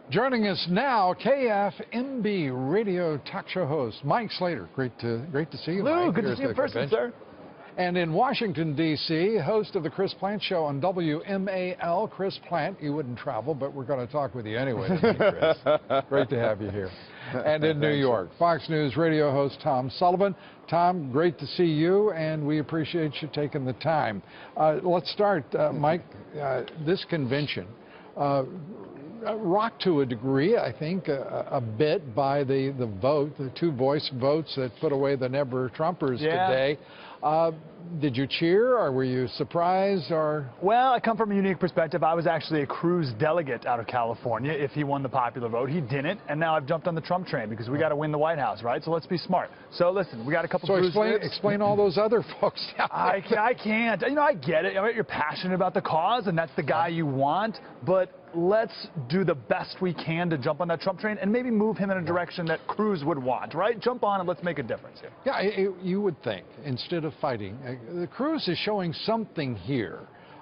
Joining us now, KFMB radio talk show host Mike Slater. Great to see you, Lou, Mike. good to see you in person, sir. And in Washington, D.C., host of the Chris Plante Show on WMAL, Chris Plante. You wouldn't travel, but we're going to talk with you anyway tonight, Chris. Great to have you here. And in New York, Fox News radio host Tom Sullivan. Tom, great to see you, and we appreciate you taking the time. Let's start, Mike, this convention. Rocked to a degree, I think, a bit by the vote, the two-voice votes that put away the never-Trumpers today. Did you cheer, or were you surprised, or? Well, I come from a unique perspective. I was actually a Cruz delegate out of California if he won the popular vote. He didn't, and now I've jumped on the Trump train because we got to win the White House, right? So let's be smart. So listen, we got a couple. So explain all those other folks. I can't. You know, I get it. You're passionate about the cause, and that's the guy you want, but let's do the best we can to jump on that Trump train and maybe move him in a direction that Cruz would want, right? Jump on and let's make a difference here. Yeah, you would think, instead of fighting, the Cruz is showing something here.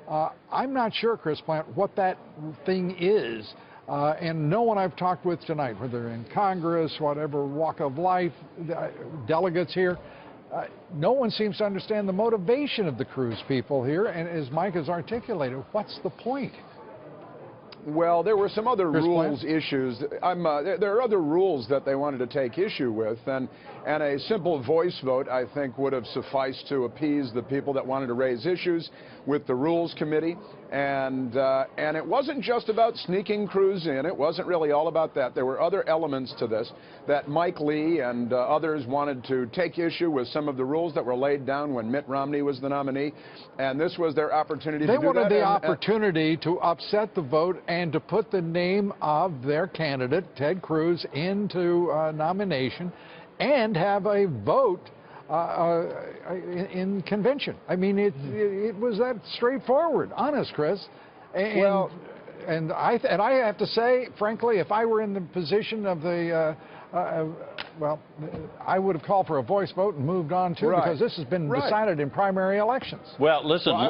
I'm not sure, Chris Plante, what that thing is. And no one I've talked with tonight, whether in Congress, whatever walk of life, delegates here, no one seems to understand the motivation of the Cruz people here. And as Mike has articulated, what's the point? Well, there were some other rules issues. There are other rules that they wanted to take issue with, and a simple voice vote, I think, would have sufficed to appease the people that wanted to raise issues with the Rules Committee. And it wasn't just about sneaking Cruz in. It wasn't really all about that. There were other elements to this that Mike Lee and others wanted to take issue with some of the rules that were laid down when Mitt Romney was the nominee, and this was their opportunity to do that. They wanted the opportunity to upset the vote and to put the name of their candidate, Ted Cruz, into nomination and have a vote in convention. I mean, it was that straightforward, honest, Chris. And I have to say, frankly, if I were in the position of the, well, I would have called for a voice vote and moved on too, because this has been decided in primary elections. Well, listen.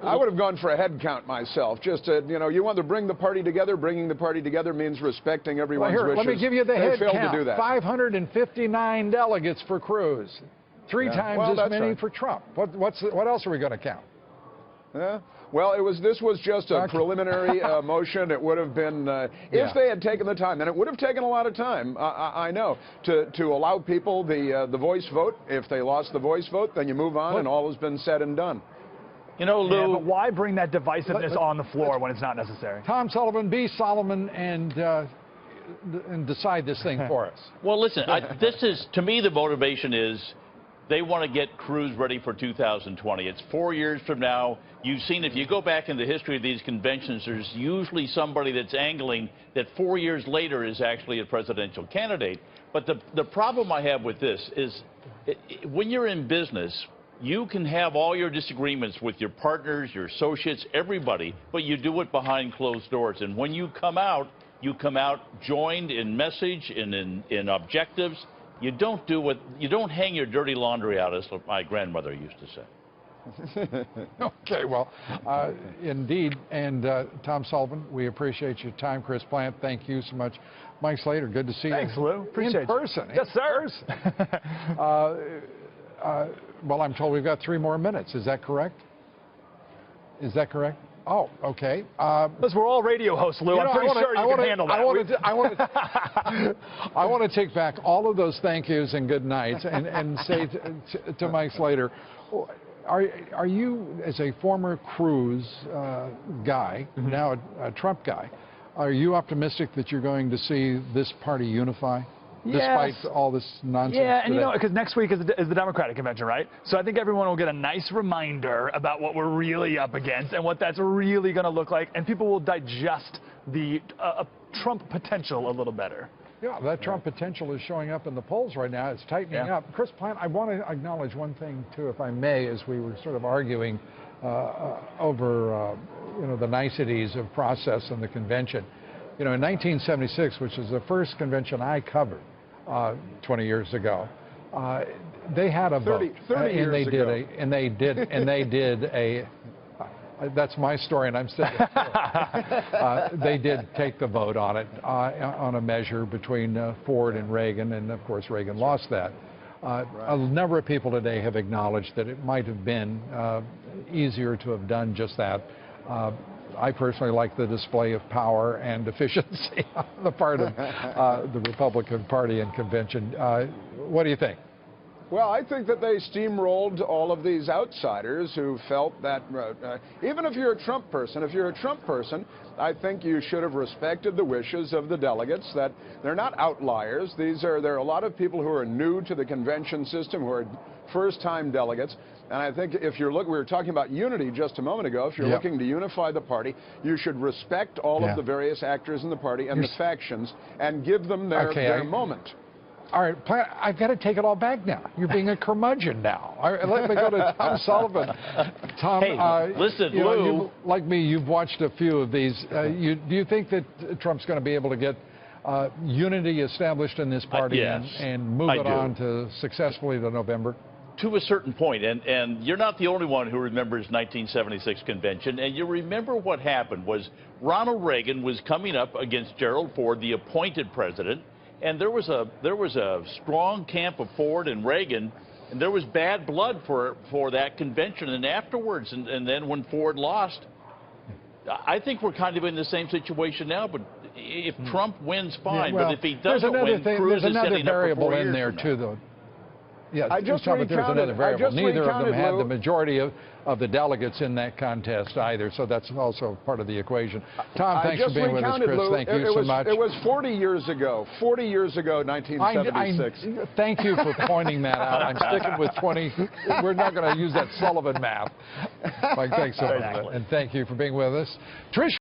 I would have gone for a head count myself. Just to, you want to bring the party together. Bringing the party together means respecting everyone's wishes. Let me give you the head count. They failed to do that. 559 delegates for Cruz, three times as many for Trump. What else are we going to count? Yeah. Well, this was just a preliminary motion. It would have been, if they had taken the time, and it would have taken a lot of time, I know, to allow people the voice vote. If they lost the voice vote, then you move on, and all has been said and done. You know, Lou, but why bring that divisiveness on the floor when it's not necessary? Tom Sullivan, be Solomon, and decide this thing for us. Well, listen, to me, the motivation is they want to get Cruz ready for 2020. It's 4 years from now. You've seen, if you go back in the history of these conventions, there's usually somebody that's angling that 4 years later is actually a presidential candidate. But the problem I have with this is when you're in business, you can have all your disagreements with your partners, your associates, everybody, but you do it behind closed doors. And when you come out joined in message and in objectives. You don't hang your dirty laundry out, as my grandmother used to say. Okay, well, indeed. And Tom Sullivan, we appreciate your time. Chris Plante, thank you so much. Mike Slater, good to see you. Thanks, Lou. Appreciate in person. Yes, sir. Well, I'm told we've got 3 more minutes. Is that correct? Is that correct? Oh, okay. Listen, we're all radio hosts, Lou. I'm pretty sure you can handle that. I want to take back all of those thank yous and good nights and say to Mike Slater, are you, as a former Cruz guy, now a Trump guy, are you optimistic that you're going to see this party unify? Despite all this nonsense. Yeah, and because next week is the Democratic convention, right? So I think everyone will get a nice reminder about what we're really up against and what that's really going to look like, and people will digest the Trump potential a little better. Yeah, that Trump potential is showing up in the polls right now. It's tightening up. Chris Plante, I want to acknowledge one thing, too, if I may, as we were sort of arguing over the niceties of process in the convention. In 1976, which is the first convention I covered 20 years ago, they had a vote, 30 years ago. and they did a That's my story, and I'm sticking to it. They did take the vote on it, on a measure between Ford and Reagan, and of course Reagan lost that. A number of people today have acknowledged that it might have been easier to have done just that. I personally like the display of power and efficiency on the part of the Republican Party and convention. What do you think? Well, I think that they steamrolled all of these outsiders who felt that even if you're a Trump person, I think you should have respected the wishes of the delegates, that they're not outliers. There are a lot of people who are new to the convention system, who are first-time delegates. And I think if you're looking, we were talking about unity just a moment ago. If you're looking to unify the party, you should respect all of the various actors in the party and the factions and give them their moment. All right, I've got to take it all back now. You're being a curmudgeon now. All right, let me go to Tom Sullivan. Tom, hey, listen, Lou. Like me, you've watched a few of these. Do you think that Trump's going to be able to get unity established in this party yes, and move it on to successfully to November? To a certain point, and you're not the only one who remembers 1976 convention, and you remember what happened was Ronald Reagan was coming up against Gerald Ford, the appointed president, and there was a strong camp of Ford and Reagan, and there was bad blood for that convention, and afterwards, and then when Ford lost, I think we're kind of in the same situation now, but if Trump wins, fine, but if he doesn't win, Cruz is setting up for 4 years in there, from now. too, though. Yeah, there's another variable. Neither of them had the Lou. majority of the delegates in that contest either, so that's also part of the equation. Tom, thanks for being with us, Chris. Lou. Thank you so much. It was 40 years ago. 40 years ago, 1976. Thank you for pointing that out. I'm sticking with 20. We're not going to use that Sullivan math. Mike, thanks so much. And thank you for being with us. Trish.